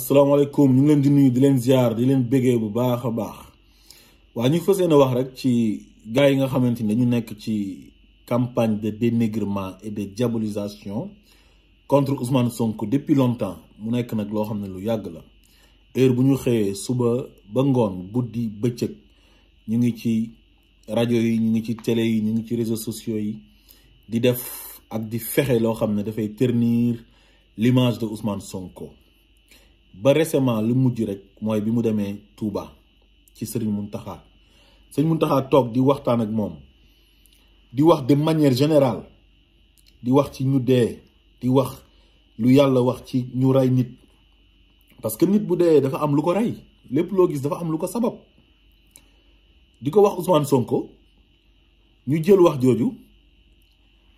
asalaamaaleykum ñu ngi leen di nuyu di leen ziar di leen bégee bu baax a baax waa ñu fas yéene wax rek ci gars yi nga xamante ni dañu nekk ci campagne de dénigrement et de diabolisation contre Ousmane Sonko depuis longtemps mu nekk nag loo xam ne lu yàgg la heure bu ñu xëyee suba ba ngoon guddi bëccëg ñu ngi ci rajo yi ñu ngi ci télé yi ñu ngi ci réseaux sociaux yi di def ak di fexe loo xam ne dafay ternir l'image de Ousmane Sonko. ba récemment lu mujj rek mooy bi mu demee Touba ci Serigne Mountakha Serigne Mountakha toog di waxtaan ak moom di wax de manière générale di wax ci ñu dee di wax lu yàlla wax ci ñu rey nit parce que nit bu dee dafa am lu ko rey lépp loo gis dafa am lu ko sabab di ko wax Ousmane Sonko ñu jël wax jooju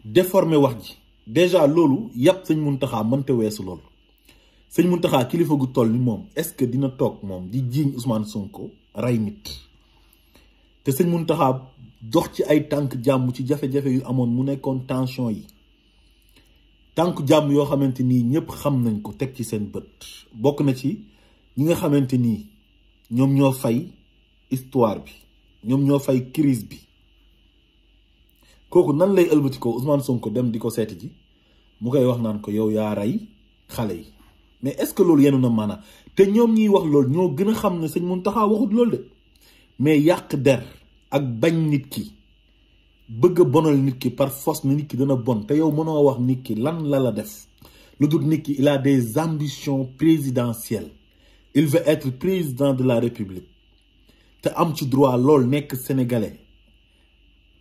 déformé wax ji déjà loolu yàpp Serigne Mountakha mënta weesu loolu. Sëñ Mountakha kilifa gu toll ni moom est-ce que dina toog moom di jiiñ Ousmane Sonko rey nit te sëñ Mountakha dox ci ay tànk jàmm ci jafe-jafe yu amoon mu nekkoon tension yi tànk jàmm yoo xamante nii ñëpp xam nañ ko teg ci seen bët bokk na ci ñi nga xamante nii ñoom ñoo fay histoire bi ñoom ñoo fay crise bi kooku nan lay ëlbati ko Ousmane Sonko dem di ko seeti ji mu koy wax naan ko yow yaa rey xale yi. mais est-ce que loolu yenu na maanaam te ñoom ñiy wax loolu ñoo gën a xam ne sëñ Mountakha waxut loolu de mais yàq der ak bañ nit ki bëgg a bonal nit ki par force ne nit ki dana bon te yow mënoo wax nit ki lan la def lu dul nit ki il a des ambitions présidentielles il veut être président de la République te am ci droit lool nekk sénégalais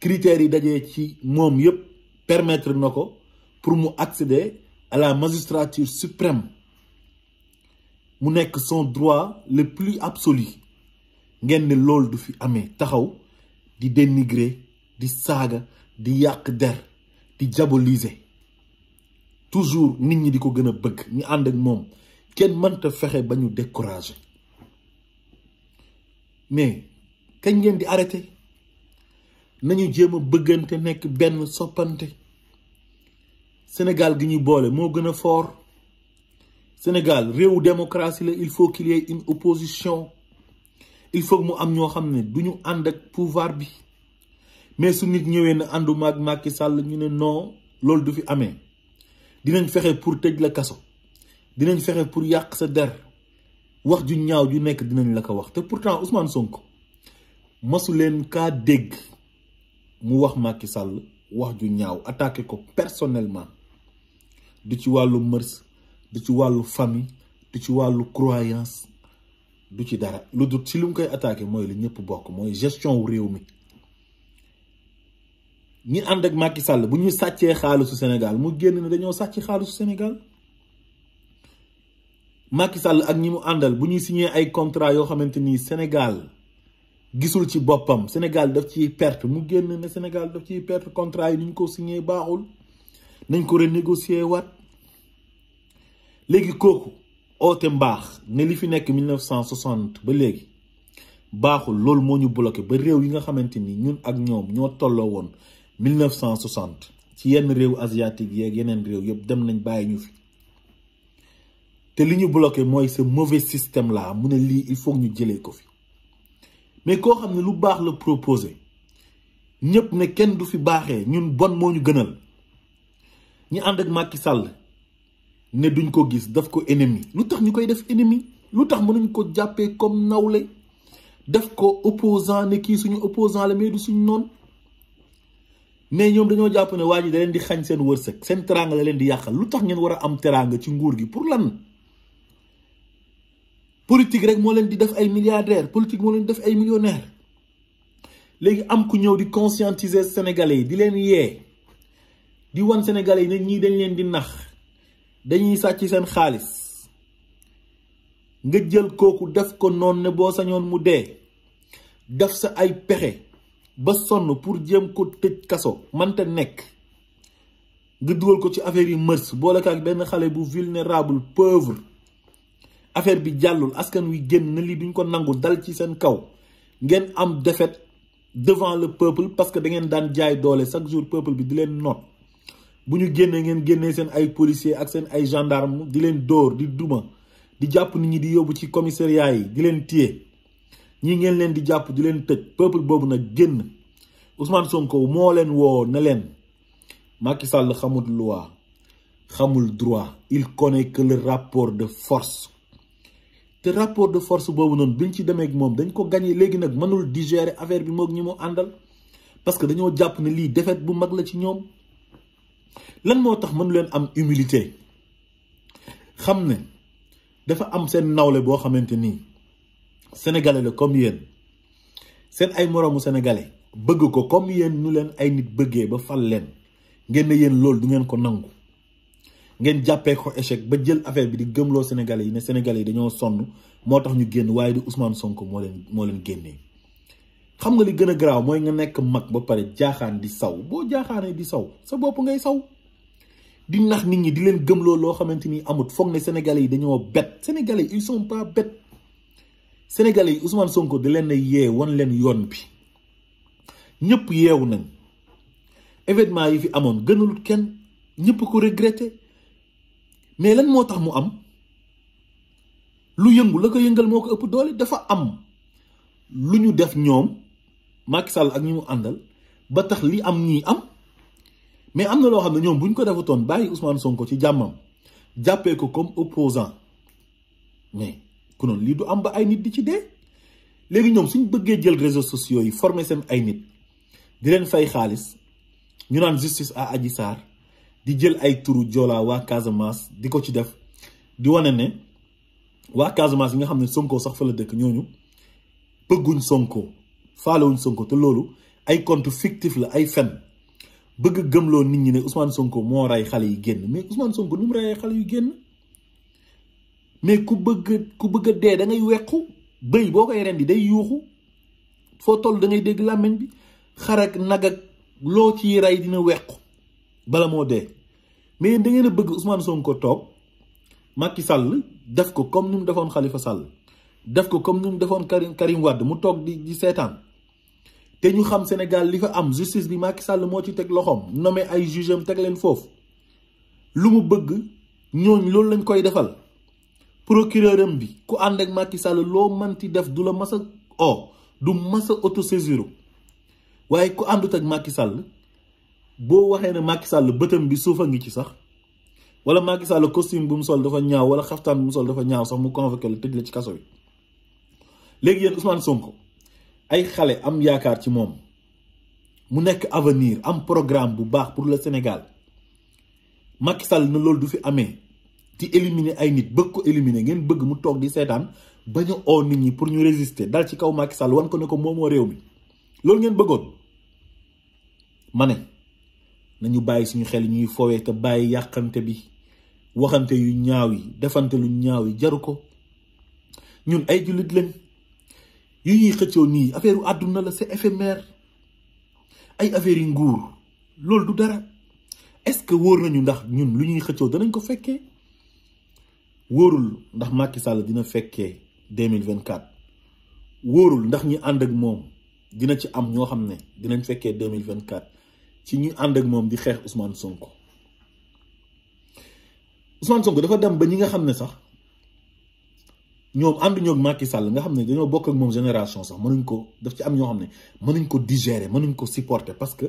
critères yi dajee ci moom yépp permettre na ko pour mu accéder à la magistrature suprême mu nekk son droit le plus absolu ngeen ne loolu du fi amee taxaw di dénigrer di saaga di yàq der di diaboliser toujours nit ñi di ko gën a bëgg ñu ànd ak moom kenn mënta fexe ba ñu décourager mais kañ ngeen di arrêter nañu jéem a bëggante nekk benn soppante Sénégal gi ñu boole moo gën a fort Sénégal réewu démocratie la il faut qu'il y ait une opposition il faut que mu am ñoo xam ne du ñu ànd ak pouvoir bi mais su nit ñëwee ne ànduma ak Macky Sall ñu ne non loolu du fi amee dinañ fexe pour tëj la kaso dinañ fexe pour yàq sa der wax ju ñaaw ju nekk dinañ la ko wax te pourtant Ousmane Sonko masu leen kaa dégg mu wax Macky Sall wax ju ñaaw attaqué ko personnellement du ci wàllu mërs du ci wàllu famille du ci wàllu croyance du ci dara lu dut ci lu mu koy attaqué mooy lu ñëpp bokk mooy gestion wu réew mi ñi ànd ak Macky Sall bu ñu sàccee xaalisu Sénégal mu génn ne dañoo sàcc xaalisu Sénégal Macky Sall ak ñi mu àndal bu ñuy signé ay contrat yoo xamante ni Sénégal gisul ci boppam Sénégal daf ciy perte mu génn ne Sénégal daf ciy perte contrat yi ni ñu ko signé baaxul nañ ko renégocier waat léegi kooku oote mbaax ne li fi nekk 1960 ba léegi baaxul loolu moo ñu bloqué ba réew yi nga xamante ni ñun ak ñoom ñoo tolloo woon 1960 ci yenn réew asiatique yeeg yeneen réew yëpp dem nañ bàyyi ñu fi te li ñu bloqué mooy ce mauvais système là mu ne lii il faut ñu jëlee ko fi mais koo xam ne lu baax la proposé ñëpp ne kenn du fi baaxee ñun bon moo ñu gënal ñi ànd ak Macky Sall ne duñ ko gis daf ko ennemi lu tax ñu koy def ennemi lu tax mënuñ ko jàppee comme nawle def ko opposant ne kii suñu opposant la mais du suñu noonu mais ñoom dañoo jàpp ne waa ji da leen di xañ seen wërsëg seen teraanga la leen di yàqal lu tax ngeen war a am teraanga ci nguur gi pour lan politique rek moo leen di def ay milliardaire politique moo leen di def ay millionnaire léegi am ku ñëw di conscientiser sénégalais yi di leen yee di wan sénégalais yi ne ñii dañ leen di nax dañuy sàcc seen xaalis nga jël kooku def ko noonu ne boo sañoon mu dee def sa ay pexe ba sonn pour jéem ko tëj kaso mante nekk nga dugal ko ci affaire yi mërs boole ko ak benn xale bu vulnérable pauvre affaire bi jàllul askan wi génn na lii duñ ko nangu dal ci seen kaw ngeen am défaite devant le peuple parce que da ngeen daan jaay doole chaque jour peuple bi di leen noot bu ñu génnee ngeen génnee seen ay policiers ak seen ay gendarme di leen dóor di duma di jàpp nit ñi di yóbbu ci commissariat yi di leen téye ñi ngeen leen di jàpp di leen tëj peuple boobu nag génn Ousmane Sonko moo leen woo ne leen Macky Sall xamul loi xamul droit il connaît que le rapport de force te rapport de force boobu noonu biñ ci demee ak moom dañ ko gagné léegi nag mënul digérer affaire bi moog ñi mu àndal parce que dañoo jàpp ne lii défaite bu mag la ci ñoom lan moo tax mënu leen am humilité xam ne dafa am seen nawle boo xamante ni sénégalais la comme yéen seen ay moroomu sénégalais bëgg ko comme yéen ñu leen ay nit bëggee ba fal leen ngeen ne yéen loolu du ngeen ko nangu ngeen jàppee ko échec ba jël affaire bi di gëmloo sénégalais yi ne sénégalais yi dañoo sonn moo tax ñu génn waaye di Ousmane Sonko moo leen génnee. xam nga li gën a garaaw mooy nga nekk mag ba pare jaaxaan di saw boo jaaxaanee di saw sa bopp ngay saw di nax nit ñi di leen gëmloo loo xamante ni amut foog ne sénégalais yi dañoo bett sénégalais yi ils sont pas bêtes sénégalais yi Ousmane Sonko di leen yee wan leen yoon bi ñëpp yeewu nañ événement yi fi amoon gënalut kenn ñëpp ko regretté mais lan moo tax mu am lu yëngu la ko yëngal moo ko ëpp doole dafa am lu ñu def ñoom Macky Sall ak ñi mu àndal ba tax li am ñii am mais am na loo xam ne ñoom buñ ko defutoon bàyyi Ousmane Sonko ci jàmmam jàppee ko comme opposant mais ku noonu lii du am ba ay nit di ci dee léegi ñoom suñ bëggee jël réseaux sociaux yi former seen ay nit di leen fay xaalis ñu naan justice à Adji Sarr di jël ay turu Joola waa Casamance di ko ci def di wane ne waa Casamance yi nga xam ne Sonko sax fa la dëkk ñooñu bëgguñ Sonko faalewuñ Sonko te loolu ay compte fictif la ay fen bëgg gëmloo nit ñi ne Ousmane Sonko moo rey xale yi génn mais Ousmane Sonko nu mu reyee xale yu génn mais ku bëgg a dee da ngay wequ bëy boo koy rendi day yuuxu foo toll da ngay dégg làmmiñ bi xar ak nag ak loo ciy rey dina wequ bala moo dee mais da ngeen a bëgg Ousmane Sonko toog Macky Sall def ko comme ni mu defoon Khalifa Sall def ko comme ni mu defoon Karim Wade mu toog di seetaan te ñu xam Sénégal li fa am justice bi Macky Sall moo ci teg loxoom nommé ay juge am teg leen foofu lu mu bëgg ñooñ loolu lañ koy defal procureur am bi ku ànd ak Macky Sall loo manti def du la mas a du mas a autosaisir waaye ku àndut ak Macky Sall boo waxee ne Macky Sall bëtam bi suufa ngi ci sax wala Macky Sall costume bu mu sol dafa ñaaw wala xaftaan bu mu sol dafa ñaaw sax mu convoqué la tëj la ci kaso bi léegi yéen Ousmane Sonko ay xale am yaakaar ci moom mu nekk avenir am programme bu baax pour le Sénégal Macky Sall na loolu du fi amee di éliminer ay nit bëgg ko éliminer ngeen bëgg mu toog di seetaan bañ a oo nit ñi pour ñu résister dal ci kaw Macky Sall wan ko ne ko moomoo réew mi loolu ngeen bëggoon ma ne nañu bàyyi suñu xel ñuy fowee te bàyyi yàqante bi waxante yu ñaaw yi defante lu ñaaw yi jaru ko ñun ay jullit lañ yu ñuy xëccoo nii affaire u àdduna la c'est éphémère ay affaire yi nguur loolu du dara est-ce que wóor nañu ndax ñun lu ñuy xëccoo danañ ko fekkee wóorul ndax Macky Sall dina fekkee 2024 wóorul ndax ñi ànd ak moom dina ci am ñoo xam ne dinañ fekkee 2024 ci ñi ànd ak moom di xeex Ousmane Sonko dafa dem ba ñi nga xam ne sax ñoom ànduñoo ak Macky Sall nga xam ne dañoo bokk ak moom génération sax mënuñ ko daf ci am ñoo xam ne mënuñ ko digérer mënuñ ko supporter parce que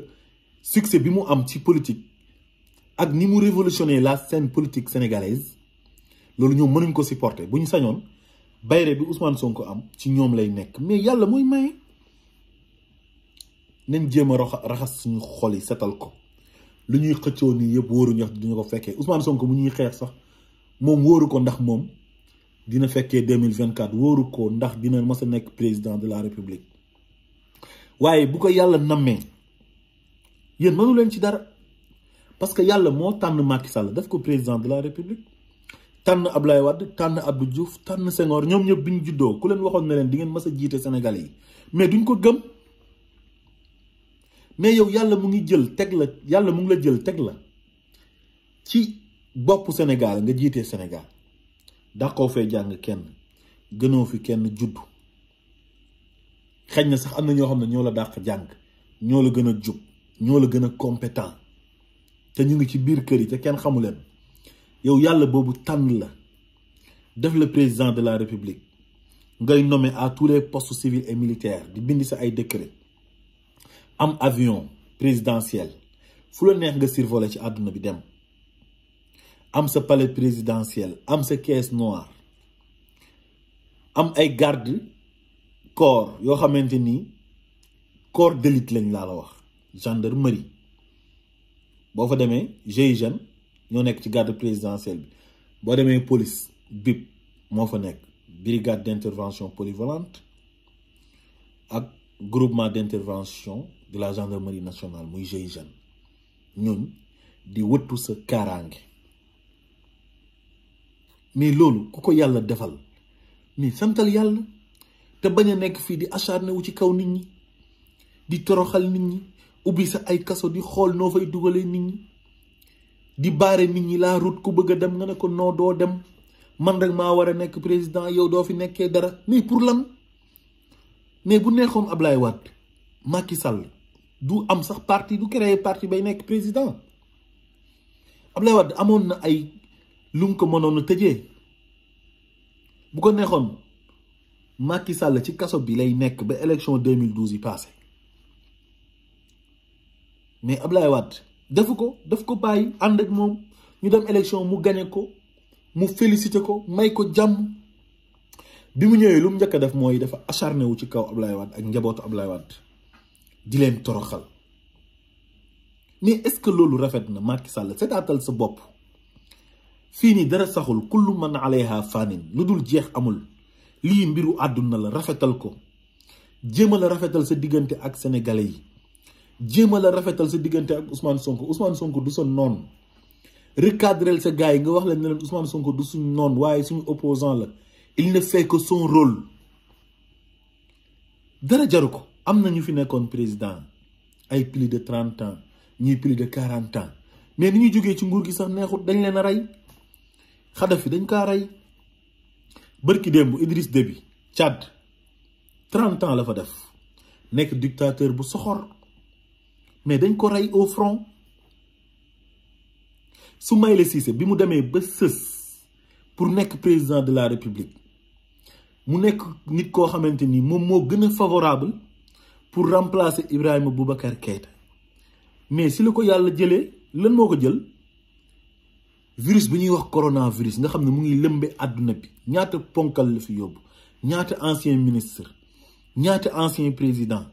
succès bi mu am ci politique ak ni mu révolutionner la scène politique sénégalaise loolu ñoom mënuñ ko supporter bu ñu sañoon bayre bi Ousmane Sonko am ci ñoom lay nekk mais yàlla mooy maye nañ jéem a raxas suñu xol yi setal ko lu ñuy xëccoo nii yëpp wóoruñu wax duñu ko fekkee Ousmane Sonko mu ñuy xeex sax moom wóoru ko ndax moom dina fekkee 2024 wóoru ko ndax dina mës a nekk président de la république waaye bu ko yàlla nammee yéen mënu leen ci dara parce que yàlla moo tànn Macky Sall def ko président de la république tànn Ablaye Wade tànn Abdou Diouf tànn Senghor ñoom ñëpp bi ñu juddoo ku leen waxoon ne leen di ngeen mës a jiite Sénégalais yi mais duñ ko gëm mais yow yàlla mu ngi jël teg la yàlla mu ngi la jël teg la ci boppu Sénégal nga jiitee Sénégal dàqoo fee jàng kenn gënoo fi kenn juddu xëy na sax am na ñoo xam ne ñoo la dàq jàng ñoo la gën a jub ñoo la gën a compétent te ñu ngi ci biir kër yi te kenn xamu leen yow yàlla boobu tànn la def le président de la République ngay nommé à tous les postes civils et militaires di bind sa ay décret am avion présidentiel fu la neex nga survoler ci àdduna bi dem am sa palais présidentiel am sa caisse noire am ay garde corps yoo xamante ni corps d'élite lañ laa la wax gendarmerie boo fa demee GIGN ñoo nekk ci garde présidentielle bi boo demee police BIP moo fa nekk brigade d'intervention polyvalente ak groupement d'intervention de la gendarmerie nationale muy GIGN ñooñ di wëttu sa kaaraange mais loolu ku ko yàlla defal mais santal yàlla te bañ a nekk fii di acharné wu ci kaw nit ñi di toroxal nit ñi ubbi sa ay kaso di xool noo fay dugalee nit ñi di baare nit ñi la route ku bëgg a dem nga ne ko noo doo dem man rek maa war a nekk président yow doo fi nekkee dara mais pour lan mais bu neexoon Ablaye Wade Macky Sall du am sax parti du créer parti bay nekk président Ablaye Wade amoon na ay lu mu ko mënoon a tëjee bu ko neexoon Macky Sall ci kaso bi lay nekk ba élection 2012 yi passé mais Ablaye Wade daf ko bàyyi ànd ak moom ñu dem élection mu gagné ko mu félicité ko may ko jàmm bi mu ñëwee lu mu njëkk a def mooy dafa acharné wu ci kaw Ablaye Wade ak njabootu Ablaye Wade di leen toroxal mais est-ce que loolu rafet na Macky Sall seetaatal sa bopp fii nii dara saxul kullu man alayha fanin lu dul jeex amul lii mbiru àdduna la rafetal ko jéem a la rafetal sa diggante ak sénégalais yi jéem a la rafetal sa diggante ak Ousmane Sonko du sa noon recadrel sa gars yi nga wax leen ne leen Ousmane Sonko du suñu noon waaye suñu opposant la il ne fait que son rôle dara jaru ko am na ñu fi nekkoon président ay plus de 30 ans ñii plus de 40 ans mais ni ñu jógee ci nguur gi sax neexut dañ leen a rey Kadhafi dañ kaa rey bërki démb Idriss Déby Tchad 30 ans la fa def nekk dictateur bu soxor mais dañ ko rey au front Soumaïla Cissé bi mu demee ba sës pour nekk président de la République mu nekk nit koo xamante ni moom moo gën a favorable pour remplacer Ibrahima Boubacar Keïta mais si la ko yàlla jëlee lan moo ko jël virus bi ñuy wax coronavirus nga xam ne mu ngi lëmbe àdduna bi ñaata ponkal la fi yóbbu ñaata ancien ministre ñaata ancien président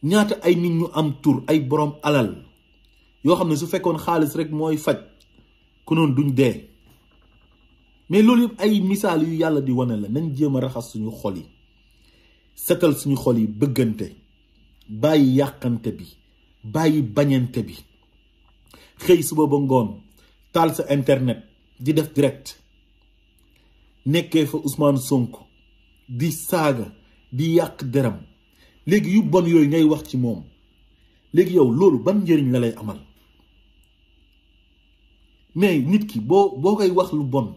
ñaata ay nit ñu am tur ay borom alal yoo xam ne su fekkoon xaalis rek mooy faj ku noonu duñ dee mais loolu yëpp ay misaal yu yàlla di wane la nañ jéem a raxas suñu xol yi setal suñu xol yi bëggante bàyyi yàqante bi bàyyi bañante bi xëy suba ba ngoon taal sa internet di def direct nekkee fa Ousmane Sonko di saaga di yàq deram léegi yu bon yooyu ngay wax ci moom léegi yow loolu ban njëriñ la lay amal mais nit ki boo koy wax lu bon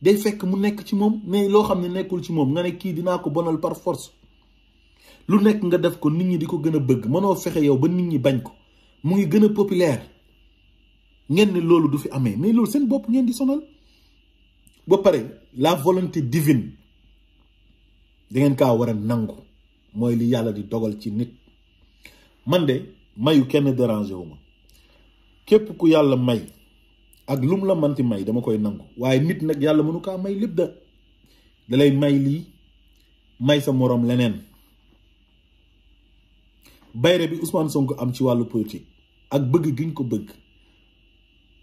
day fekk mu nekk ci moom mais loo xam ne nekkul ci moom nga ne kii dinaa ko bonal par force lu nekk nga def ko nit ñi di ko gën a bëgg mënoo fexe yow ba nit ñi bañ ko mu ngi gën a populaire ngeen ne loolu du fi amee mais loolu seen bopp ngeen di sonal ba pare la volonté divine da ngeen kaa war a nangu mooy li yàlla di dogal ci nit man de mayu kenn dérangé wu ma képp ku yàlla may ak lum la manti may dama koy nangu waaye nit nag yàlla mënu kaa may lépp da lay may lii may sa moroom leneen bayre bi Ousmane Sonko am ci wàllu politique ak bëgg giñ ko bëgg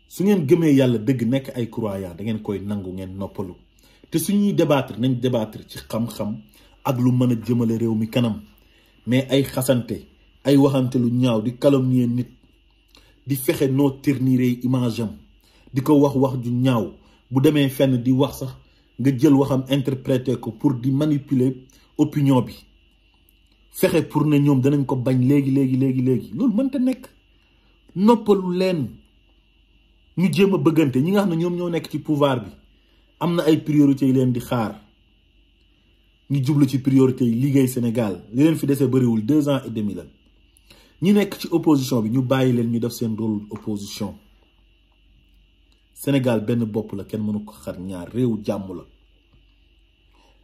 su ngeen gëmee yàlla dëgg nekk ay croyant da ngeen koy nangu ngeen noppalu te suñuy débattre nañ débattre ci xam-xam ak lu mën a jëmale réew mi kanam mais ay xasante ay waxante lu ñaaw di calomnier nit di fexe noo ternir image am di ko wax ju ñaaw bu demee fenn di wax sax nga jël waxam interpréter ko pour di manipuler opinion bi fexe pour ne ñoom danañ ko bañ léegi loolu mënta nekk noppalu leen ñu jéem a bëggante ñi nga xam ne ñoom ñoo nekk ci pouvoir bi am na ay priorités yi leen di xaar ñu jublu ci priorité yi liggéey Sénégal li leen fi dese bëriwul 2 ans et demi la ñi nekk ci opposition bi ñu bàyyi leen ñu def seen rôle opposition Sénégal benn bopp la kenn mënu ko xar ñaar réew jàmm la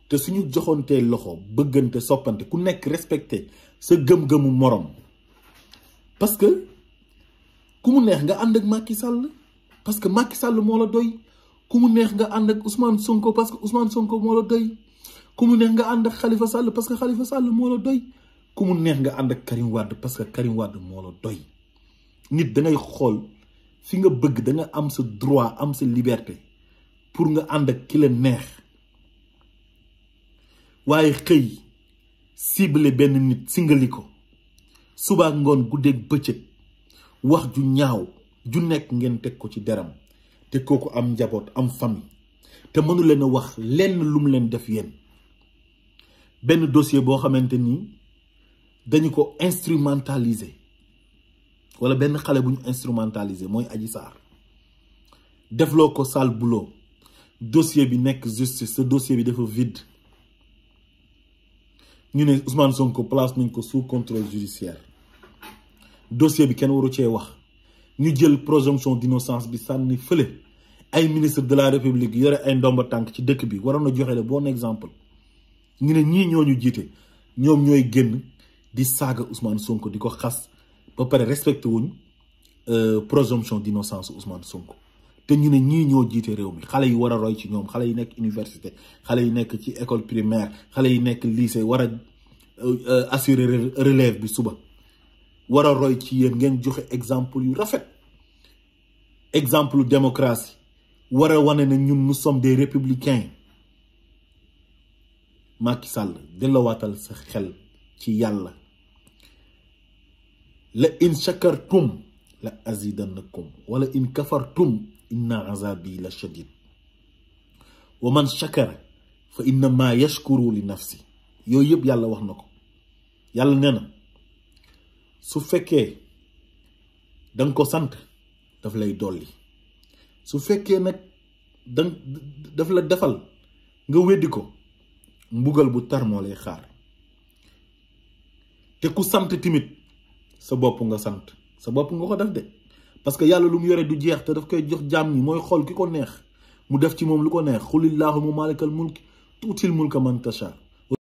te suñu joxontee loxo bëggante soppante ku nekk respecté sa gëm-gëmu morom parce que ku mu neex nga ànd ak Macky Sall parce que Macky Sall moo la doy ku mu neex nga ànd ak Ousmane Sonko parce que Ousmane Sonko moo la doy ku mu neex nga ànd ak Khalifa Sall parce que Khalifa Sall moo la doy ku mu neex nga ànd ak Karim Wade parce que Karim Wade moo la doy nit da ngay xool fi nga bëgg da nga am sa droit am sa liberté pour nga ànd ak ki la neex waaye xëy ciblé benn nit singali ko suba ngoon guddeeg bëccëg wax ju ñaaw ju nekk ngeen teg ko ci deram te kooku am njaboot am famille te mënu leen a wax lenn lu mu leen def yéen benn dossier boo xamante ni dañu ko instrumentaliser wala benn xale bu ñu instrumentaliser mooy Adji Sarr defloo ko sale boulot dossier bi nekk justice ce dossier bi dafa vide ñu ne Ousmane Sonko place nañ ko sous contrôle judiciaire dossier bi kenn waru cee wax ñu jël présomption d'innocence bi sànni fële ay ministre de la république yore ay ndomba tànk ci dëkk bi waroon na joxe le bon exemple ñu ne ñii ñooñu jiite ñoom ñooy génn di saaga Ousmane Sonko di ko xas ba pare respecté wuñ présomption d'innocence Ousmane Sonko te ñu ne ñii ñoo jiite réew mi xale yi war a roy ci ñoom xale yi nekk université xale yi nekk ci école primaire xale yi nekk lycée war a assurer relève bi suba war a roy ci yéen ngeen joxe exemple yu rafet exemple démocratie war a wane ne ñun nous sommes des républicains Macky Sall dellowaatal sa xel ci yàlla la in shakartum la azidannakum wala in kafartum inna azabi la shadid wa man shakara fa innama yashkuru li nafsi yooyu yëpp yàlla wax na ko yàlla nee na su fekkee danga ko sant daf lay dolli su fekkee nag daf la defal nga weddi ko mbugal bu tar moo lay xaar te ku sant timit sa bopp nga sant sa bopp nga ko def de parce que yàlla lu mu yore du jeex te daf koy jox jaam ñi mooy xool ki ko neex mu def ci moom lu ko neex xulillahumma malikal mulki tuutil mulka man tasha